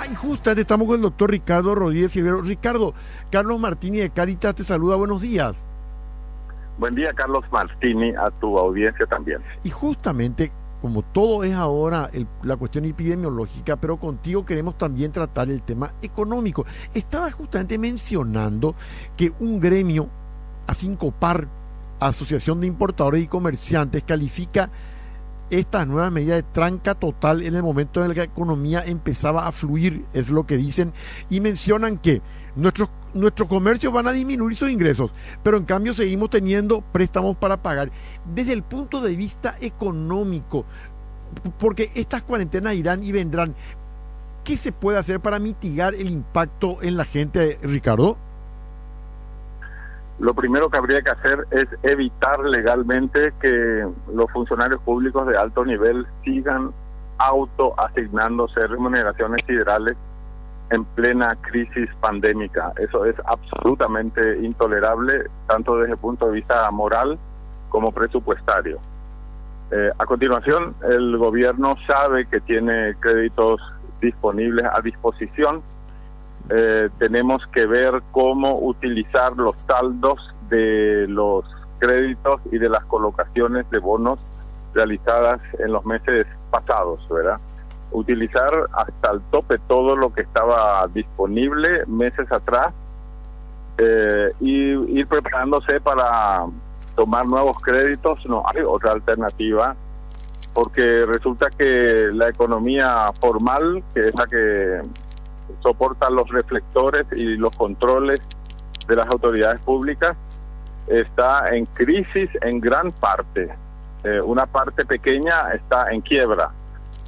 Ay, justamente estamos con el doctor Ricardo Rodríguez Silvero. Ricardo, Carlos Martini de Cáritas te saluda, buenos días. Buen día, Carlos Martini, a tu audiencia también. Y justamente, como todo es ahora la cuestión epidemiológica, pero contigo queremos también tratar el tema económico. Estaba justamente mencionando que un gremio, Asincopar, Asociación de Importadores y Comerciantes, califica estas nuevas medidas de tranca total en el momento en el que la economía empezaba a fluir, es lo que dicen, y mencionan que nuestros comercios van a disminuir sus ingresos, pero en cambio seguimos teniendo préstamos para pagar. Desde el punto de vista económico, porque estas cuarentenas irán y vendrán, ¿qué se puede hacer para mitigar el impacto en la gente, Ricardo? Lo primero que habría que hacer es evitar legalmente que los funcionarios públicos de alto nivel sigan autoasignándose remuneraciones siderales en plena crisis pandémica. Eso es absolutamente intolerable, tanto desde el punto de vista moral como presupuestario. A continuación, el gobierno sabe que tiene créditos disponibles a disposición. Tenemos que ver cómo utilizar los saldos de los créditos y de las colocaciones de bonos realizadas en los meses pasados, ¿verdad? Utilizar hasta el tope todo lo que estaba disponible meses atrás y ir preparándose para tomar nuevos créditos. No hay otra alternativa, porque resulta que la economía formal, que es la que soporta los reflectores y los controles de las autoridades públicas, está en crisis en gran parte. Una parte pequeña está en quiebra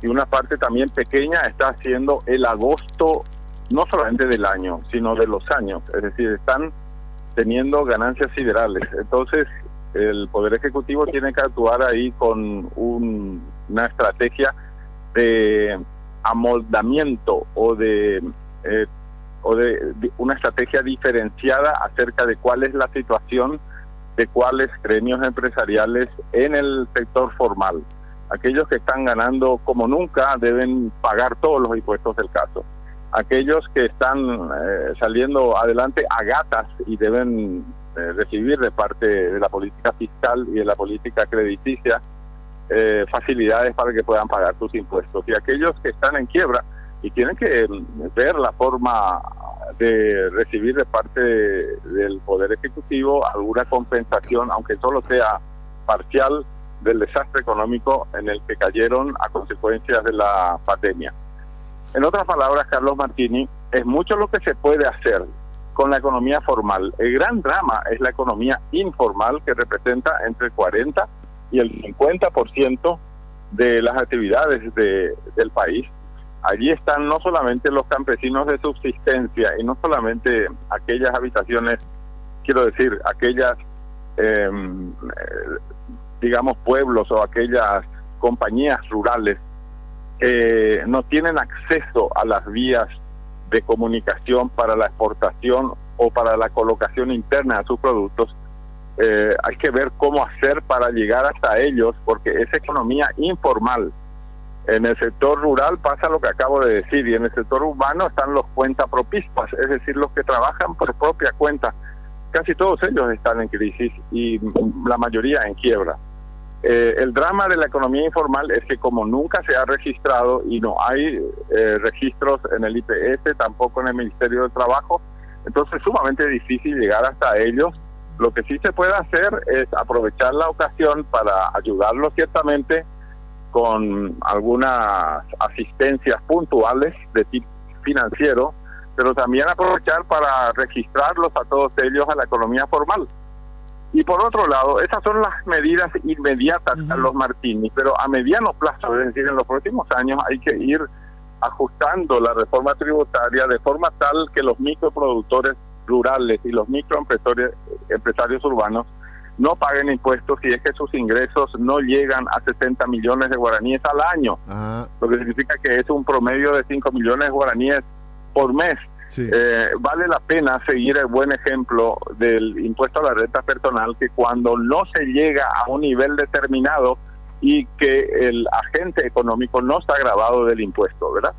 y una parte también pequeña está haciendo el agosto no solamente del año, sino de los años. Es decir, están teniendo ganancias siderales. Entonces, el Poder Ejecutivo tiene que actuar ahí con una estrategia de amoldamiento o de una estrategia diferenciada acerca de cuál es la situación de cuáles gremios empresariales en el sector formal. Aquellos que están ganando como nunca deben pagar todos los impuestos del caso. Aquellos que están saliendo adelante a gatas y deben recibir de parte de la política fiscal y de la política crediticia facilidades para que puedan pagar sus impuestos. Y aquellos que están en quiebra y tienen que ver la forma de recibir de parte del Poder Ejecutivo alguna compensación, aunque solo sea parcial, del desastre económico en el que cayeron a consecuencias de la pandemia. En otras palabras, Carlos Martini, es mucho lo que se puede hacer con la economía formal. El gran drama es la economía informal, que representa entre el 40 y el 50% de las actividades del país. Allí están no solamente los campesinos de subsistencia y no solamente aquellas habitaciones, quiero decir, aquellas, digamos, pueblos o aquellas compañías rurales que no tienen acceso a las vías de comunicación para la exportación o para la colocación interna de sus productos. Hay que ver cómo hacer para llegar hasta ellos, porque esa economía informal. En el sector rural pasa lo que acabo de decir, y en el sector urbano están los cuentapropistas, es decir, los que trabajan por propia cuenta. Casi todos ellos están en crisis y la mayoría en quiebra. El drama de la economía informal es que como nunca se ha registrado y no hay registros en el IPS, tampoco en el Ministerio de Trabajo, entonces es sumamente difícil llegar hasta ellos. Lo que sí se puede hacer es aprovechar la ocasión para ayudarlos ciertamente con algunas asistencias puntuales de tipo financiero, pero también aprovechar para registrarlos a todos ellos a la economía formal. Y por otro lado, esas son las medidas inmediatas, Carlos Martini, pero a mediano plazo, es decir, en los próximos años hay que ir ajustando la reforma tributaria de forma tal que los microproductores rurales y los microempresarios urbanos no paguen impuestos si es que sus ingresos no llegan a 60 millones de guaraníes al año, lo que significa que es un promedio de 5 millones de guaraníes por mes. Sí. Vale la pena seguir el buen ejemplo del impuesto a la renta personal, que cuando no se llega a un nivel determinado y que el agente económico no está grabado del impuesto, ¿verdad?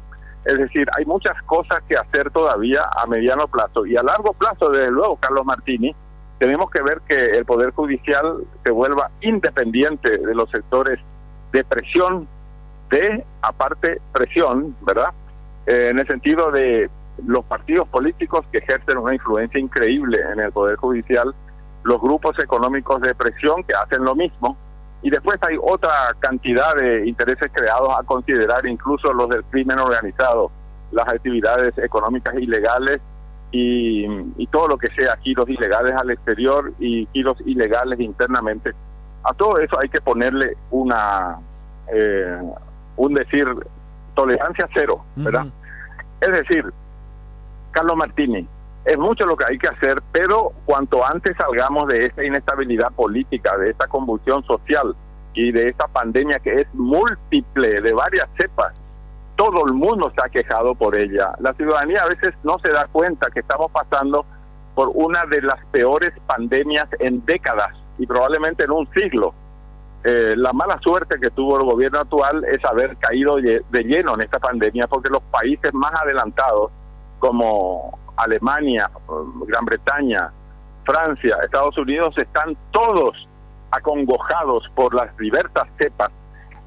Es decir, hay muchas cosas que hacer todavía a mediano plazo. Y a largo plazo, desde luego, Carlos Martini, tenemos que ver que el Poder Judicial se vuelva independiente de los sectores de presión, aparte presión, ¿verdad? En el sentido de los partidos políticos que ejercen una influencia increíble en el Poder Judicial, los grupos económicos de presión que hacen lo mismo, y después hay otra cantidad de intereses creados a considerar, incluso los del crimen organizado, las actividades económicas ilegales y todo lo que sea giros ilegales al exterior y giros ilegales internamente. A todo eso hay que ponerle decir, tolerancia cero, ¿verdad? Es decir, Carlos Martini, es mucho lo que hay que hacer, pero cuanto antes salgamos de esta inestabilidad política, de esta convulsión social y de esta pandemia que es múltiple, de varias cepas, todo el mundo se ha quejado por ella. La ciudadanía a veces no se da cuenta que estamos pasando por una de las peores pandemias en décadas y probablemente en un siglo. La mala suerte que tuvo el gobierno actual es haber caído de lleno en esta pandemia, porque los países más adelantados como Alemania, Gran Bretaña, Francia, Estados Unidos están todos acongojados por las diversas cepas.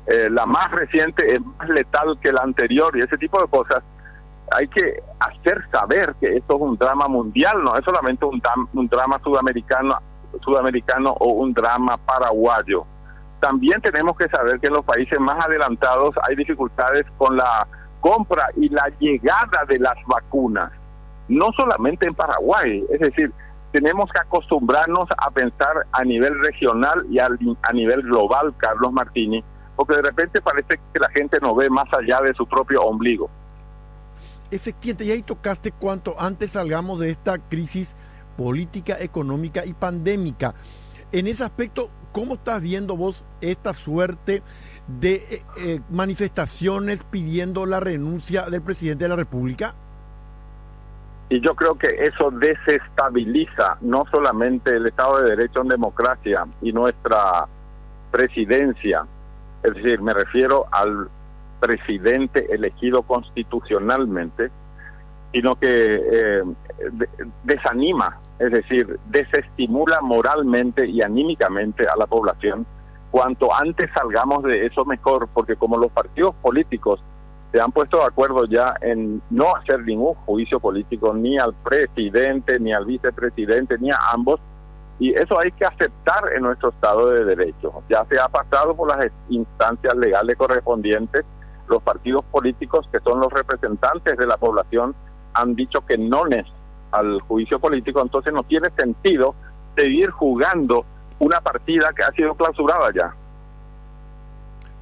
La más reciente es más letal que la anterior y ese tipo de cosas. Hay que hacer saber que esto es un drama mundial, no es solamente un drama sudamericano o un drama paraguayo. También tenemos que saber que en los países más adelantados hay dificultades con la compra y la llegada de las vacunas, no solamente en Paraguay. Es decir, tenemos que acostumbrarnos a pensar a nivel regional y a nivel global, Carlos Martini, porque de repente parece que la gente no ve más allá de su propio ombligo. Efectivamente, y ahí tocaste cuanto antes salgamos de esta crisis política, económica y pandémica. En ese aspecto, ¿cómo estás viendo vos esta suerte de manifestaciones pidiendo la renuncia del presidente de la República? Y yo creo que eso desestabiliza no solamente el Estado de Derecho en democracia y nuestra presidencia, es decir, me refiero al presidente elegido constitucionalmente, sino que desanima, es decir, desestimula moralmente y anímicamente a la población. Cuanto antes salgamos de eso, mejor, porque como los partidos políticos se han puesto de acuerdo ya en no hacer ningún juicio político ni al presidente, ni al vicepresidente, ni a ambos, y eso hay que aceptar en nuestro Estado de Derecho. Ya se ha pasado por las instancias legales correspondientes, los partidos políticos, que son los representantes de la población, han dicho que no al juicio político, entonces no tiene sentido seguir jugando una partida que ha sido clausurada ya.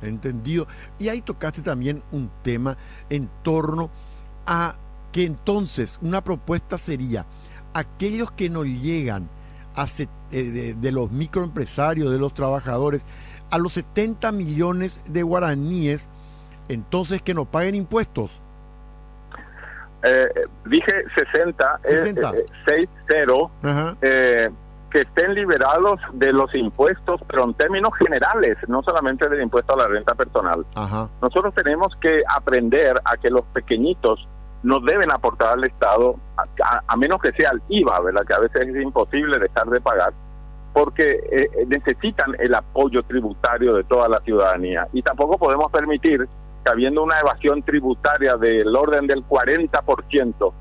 Entendido. Y ahí tocaste también un tema en torno a que entonces una propuesta sería aquellos que no llegan de los microempresarios, de los trabajadores, a los 70 millones de guaraníes, entonces que no paguen impuestos. Dije 60. 60, que estén liberados de los impuestos, pero en términos generales, no solamente del impuesto a la renta personal. Ajá. Nosotros tenemos que aprender a que los pequeñitos no deben aportar al Estado, a menos que sea el IVA, ¿verdad? Que a veces es imposible dejar de pagar, porque necesitan el apoyo tributario de toda la ciudadanía. Y tampoco podemos permitir que, habiendo una evasión tributaria del orden del 40%,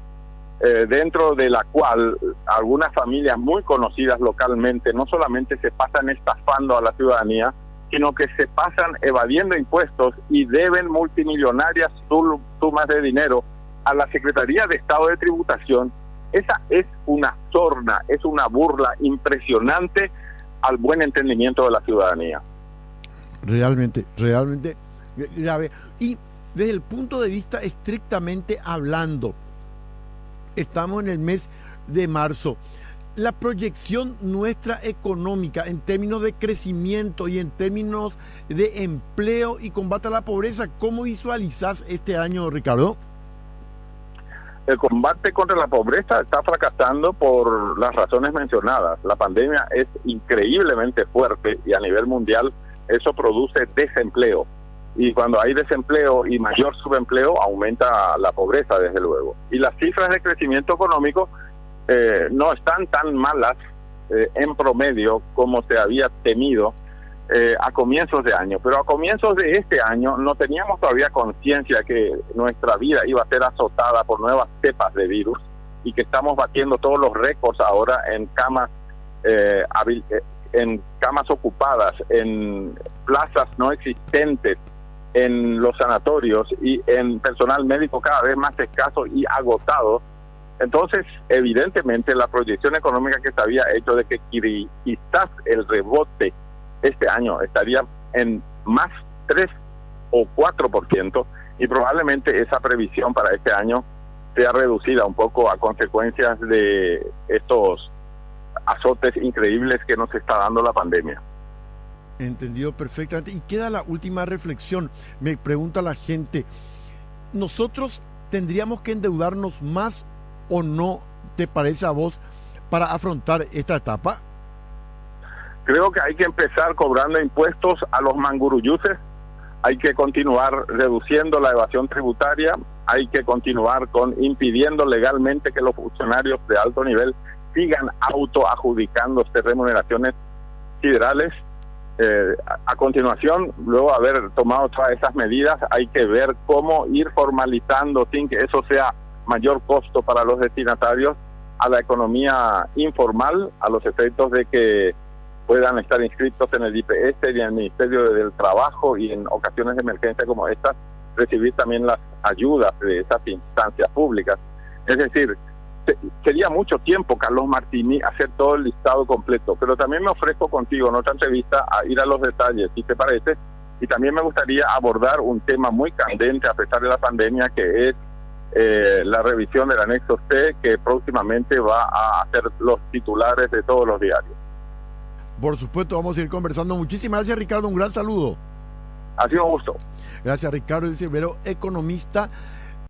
dentro de la cual algunas familias muy conocidas localmente no solamente se pasan estafando a la ciudadanía, sino que se pasan evadiendo impuestos y deben multimillonarias sumas de dinero a la Secretaría de Estado de Tributación. Esa es una sorna, es una burla impresionante al buen entendimiento de la ciudadanía. Realmente grave. Y desde el punto de vista estrictamente hablando, estamos en el mes de marzo. La proyección nuestra económica en términos de crecimiento y en términos de empleo y combate a la pobreza, ¿cómo visualizas este año, Ricardo? El combate contra la pobreza está fracasando por las razones mencionadas. La pandemia es increíblemente fuerte y a nivel mundial eso produce desempleo. Y cuando hay desempleo y mayor subempleo, aumenta la pobreza, desde luego. Y las cifras de crecimiento económico no están tan malas en promedio como se había temido a comienzos de año. Pero a comienzos de este año no teníamos todavía conciencia que nuestra vida iba a ser azotada por nuevas cepas de virus y que estamos batiendo todos los récords ahora en camas ocupadas, en plazas no existentes, en los sanatorios y en personal médico cada vez más escaso y agotado. Entonces, evidentemente, la proyección económica que se había hecho de que quizás el rebote este año estaría en más 3 o 4%, y probablemente esa previsión para este año sea reducida un poco a consecuencias de estos azotes increíbles que nos está dando la pandemia. Entendido perfectamente. Y queda la última reflexión. Me pregunta la gente, ¿nosotros tendríamos que endeudarnos más o no, te parece a vos, para afrontar esta etapa? Creo que hay que empezar cobrando impuestos a los manguruyuses, hay que continuar reduciendo la evasión tributaria, hay que continuar impidiendo legalmente que los funcionarios de alto nivel sigan autoadjudicándose remuneraciones siderales. A continuación, luego de haber tomado todas esas medidas, hay que ver cómo ir formalizando, sin que eso sea mayor costo para los destinatarios, a la economía informal, a los efectos de que puedan estar inscritos en el IPS y en el Ministerio del Trabajo, y en ocasiones de emergencia como estas, recibir también las ayudas de esas instancias públicas. Es decir, sería mucho tiempo, Carlos Martini, hacer todo el listado completo, pero también me ofrezco contigo en otra entrevista a ir a los detalles, si te parece, y también me gustaría abordar un tema muy candente a pesar de la pandemia, que es la revisión del anexo C, que próximamente va a hacer los titulares de todos los diarios. Por supuesto, vamos a ir conversando. Muchísimas gracias, Ricardo, un gran saludo. Ha sido un gusto. Gracias, Ricardo Silvero, economista.